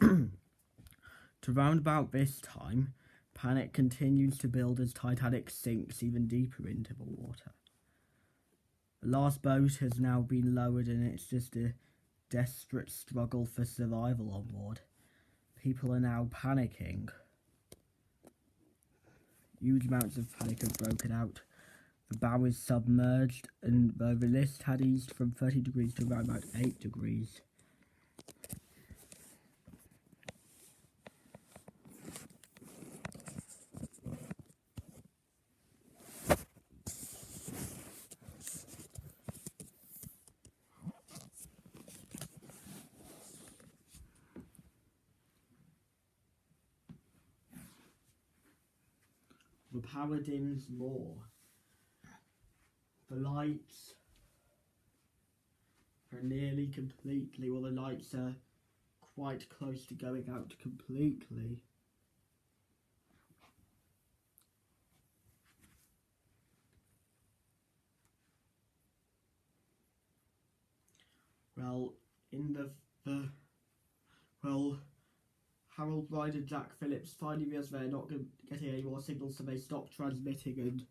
To round about this time, panic continues to build as Titanic sinks even deeper into the water. The last boat has now been lowered and it's just a desperate struggle for survival on board. People are now panicking. Huge amounts of panic have broken out. The bow is submerged and the list had eased from 30 degrees to around about 8 degrees. The power dims more. The lights are nearly completely, well, the lights are quite close to going out completely. Well, Harold Bride and Jack Phillips finally realised they're not getting any more signals, so they stop transmitting and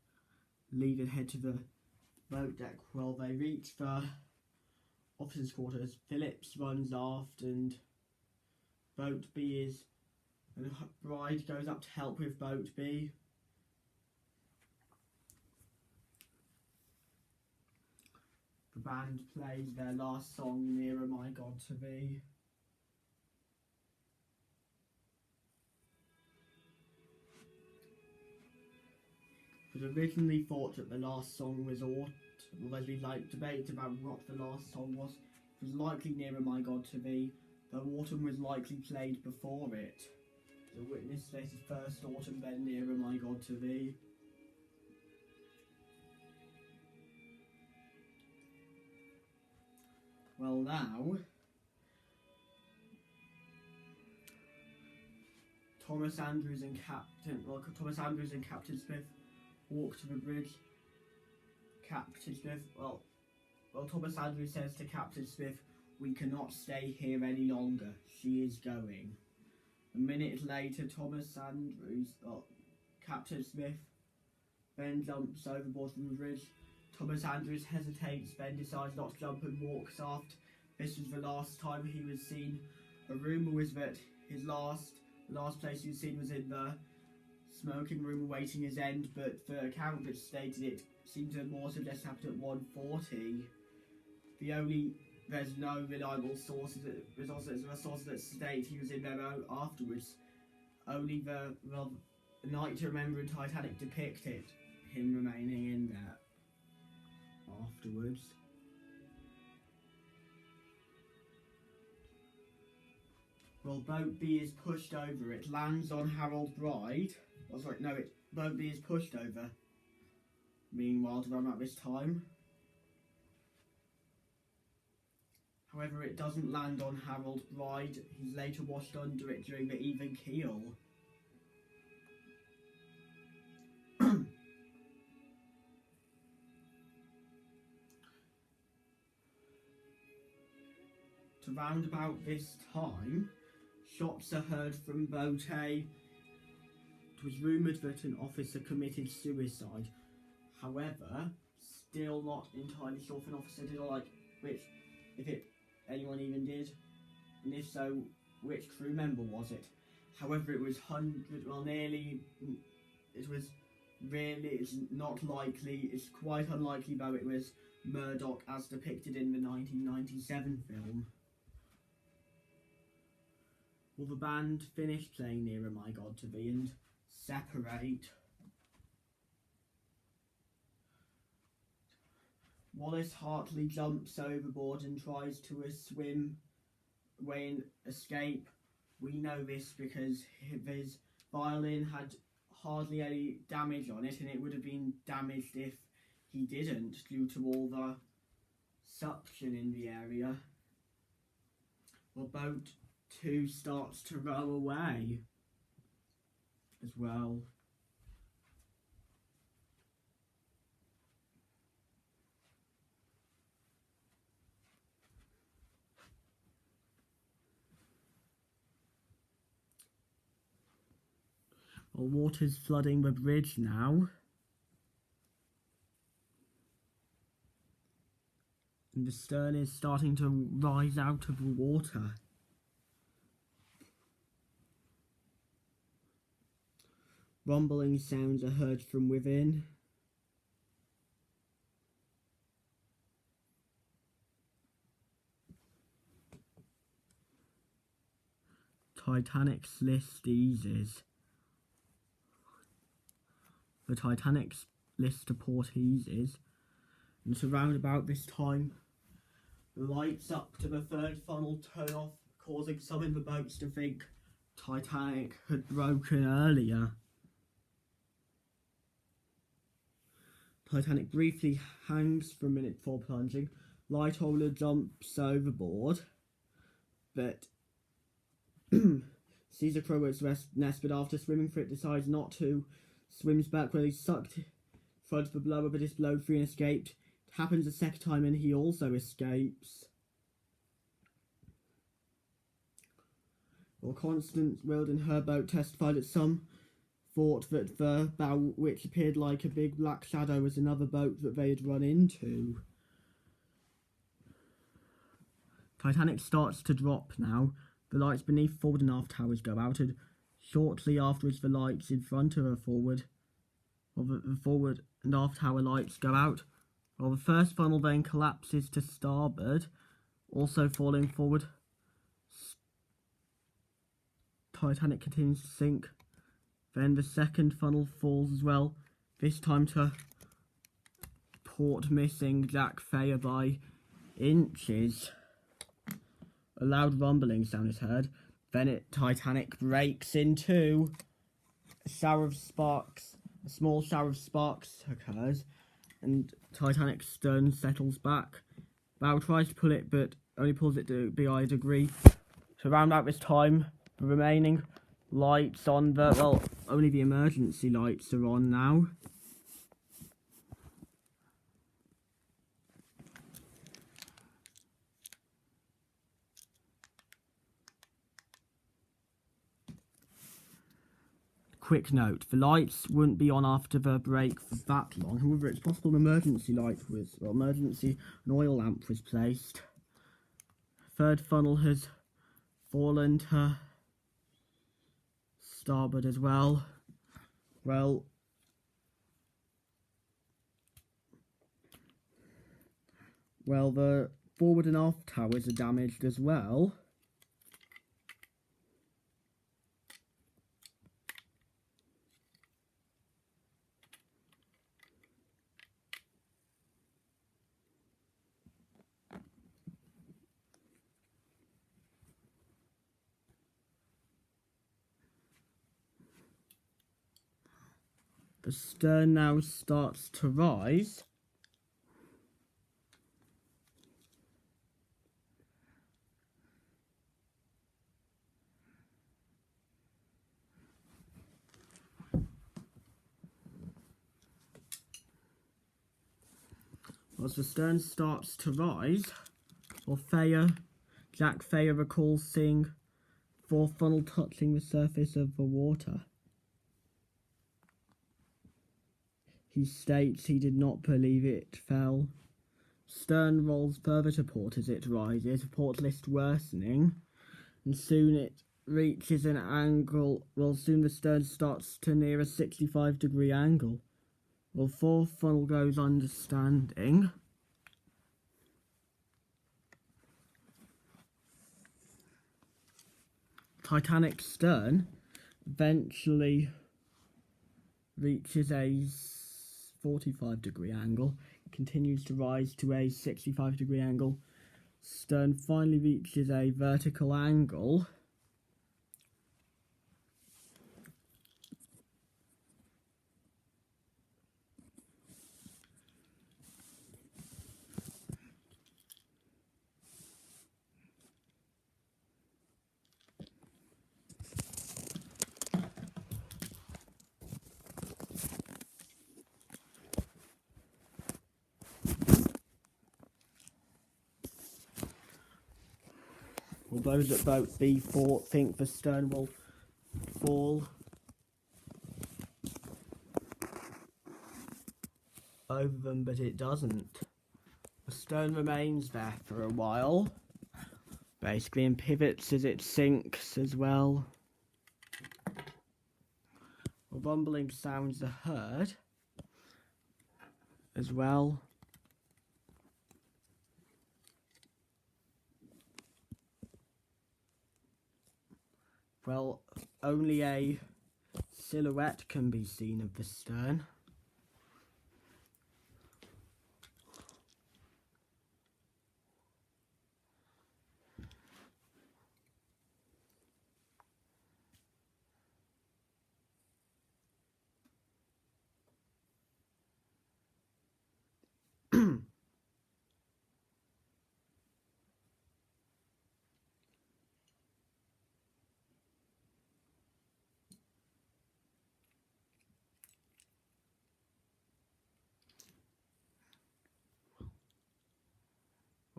leave and head to the boat deck. Well, they reach the officers' quarters. Phillips runs aft and Boat B and Bride goes up to help with Boat B. The band plays their last song, Nearer My God to Thee. It was originally thought that the last song was there's been debate about what the last song was. It was likely Nearer My God to Thee, though Autumn was likely played before it. The witness stated first Autumn, then Nearer My God to Thee. Well, now Thomas Andrews and Captain Smith walk to the bridge. Captain Smith, Thomas Andrews says to Captain Smith, "We cannot stay here any longer. She is going." A minute later, Captain Smith then jumps overboard from the bridge. Thomas Andrews hesitates, then decides not to jump and walks aft. This was the last time he was seen. A rumour was that the last place he was seen was in the smoking room awaiting his end, but the account that stated it seemed to more suggest it happened at 1:40. There's no reliable sources. There's also a source that state he was in there afterwards. Only the Night to Remember in Titanic depicted him remaining in there afterwards. Well, Boat B is pushed over. It lands on Harold Bride. Boat B is pushed over. Meanwhile, to run out this time. However, it doesn't land on Harold Bride. He's later washed under it during the even keel. To round about this time, shots are heard from Boat A. It was rumoured that an officer committed suicide. However, still not entirely sure if an officer did or anyone even did, and if so, which crew member was it? However, it was it's not likely, it's quite unlikely though it was Murdoch as depicted in the 1997 film. Will the band finish playing Nearer My God to Thee and separate? Wallace Hartley jumps overboard and tries to swim away and escape. We know this because his violin had hardly any damage on it, and it would have been damaged if he didn't, due to all the suction in the area. Well, Boat 2 starts to row away as well. Well, water's flooding the bridge now. And the stern is starting to rise out of the water. Rumbling sounds are heard from within. Titanic's list eases. The Titanic's list to port eases, and so round about this time, the lights up to the third funnel turn off, causing some in the boats to think Titanic had broken earlier. Titanic briefly hangs for a minute before plunging. Lightoller jumps overboard, but sees a crow at its nest, but after swimming for it decides not to. Swims back where he's sucked front the blower, but is blown free and escaped. It happens a second time and he also escapes. Well, Constance Wild in her boat testified that some thought that the bow, which appeared like a big black shadow, was another boat that they had run into. Titanic starts to drop now. The lights beneath forward and aft towers go out, and shortly afterwards the lights in front of her forward and aft tower lights go out. Well, the first funnel then collapses to starboard, also falling forward. Titanic continues to sink. Then the second funnel falls as well, this time to port, missing Jack Thayer by inches. A loud rumbling sound is heard. Then Titanic breaks in two. A small shower of sparks occurs, and Titanic's stern settles back. Bow tries to pull it, but only pulls it to by a degree. So around about this time, the remaining lights on only the emergency lights are on now. Quick note, the lights wouldn't be on after the break for that long. However, it's possible an emergency an oil lamp was placed. Third funnel has fallen to starboard as well. Well, the forward and aft towers are damaged as well. The stern now starts to rise. As the stern starts to rise, Jack Thayer recalls seeing fourth funnel touching the surface of the water. He states he did not believe it fell. Stern rolls further to port as it rises, port list worsening, and soon it reaches an angle. Soon the stern starts to near a 65-degree angle. Fourth funnel goes understanding. Titanic stern eventually reaches a 45-degree angle, continues to rise to a 65-degree angle. Stern finally reaches a vertical angle. Those at boat B4 think the stern will fall over them, but it doesn't. The stern remains there for a while, basically, and pivots as it sinks as well. Rumbling sounds are heard as well. Well, only a silhouette can be seen of the stern.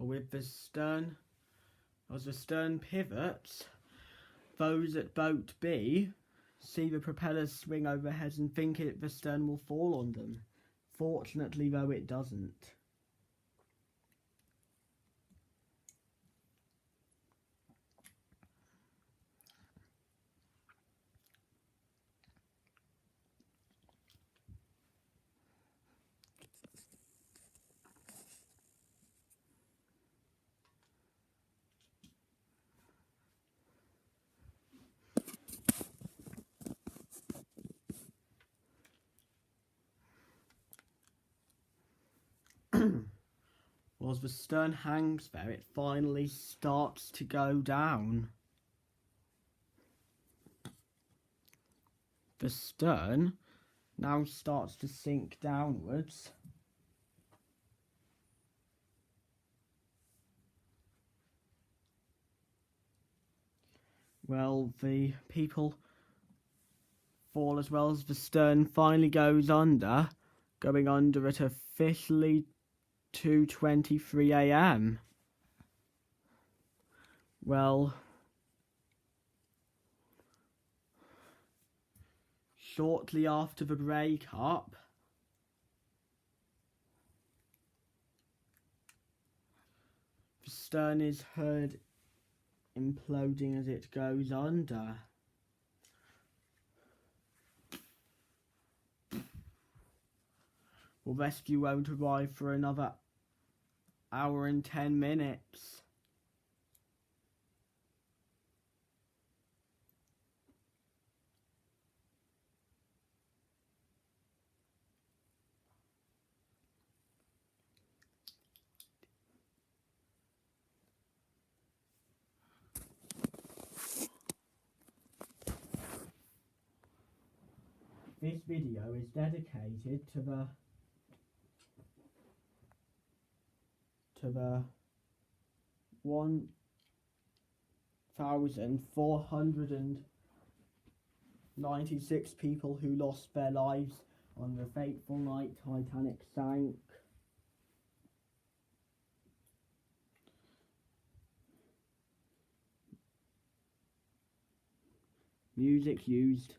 With the stern, as the stern pivots, those at boat B see the propellers swing overhead and think the stern will fall on them. Fortunately, though, it doesn't. Well, as the stern hangs there, it finally starts to go down. The stern now starts to sink downwards. Well, the people fall as well as the stern finally goes under, going under at officially 2:23 a.m. Well, shortly after the break-up, the stern is heard imploding as it goes under. Well, rescue won't arrive for another hour and 10 minutes. This video is dedicated to the 1,496 people who lost their lives on the fateful night Titanic sank. Music used: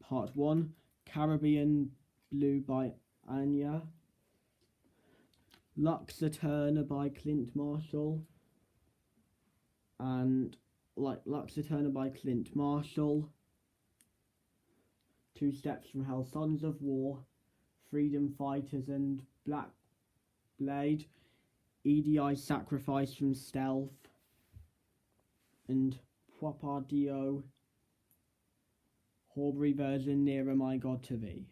Part 1, Caribbean Blue by Anya, Lux Eterna by Clint Marshall, and Lux Eterna by Clint Marshall, Two Steps from Hell, Sons of War, Freedom Fighters and Black Blade, EDI Sacrifice from Stealth, and Papadio Horbury version Nearer My God to Thee.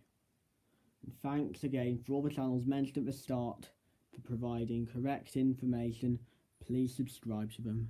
And thanks again for all the channels mentioned at the start for providing correct information. Please subscribe to them.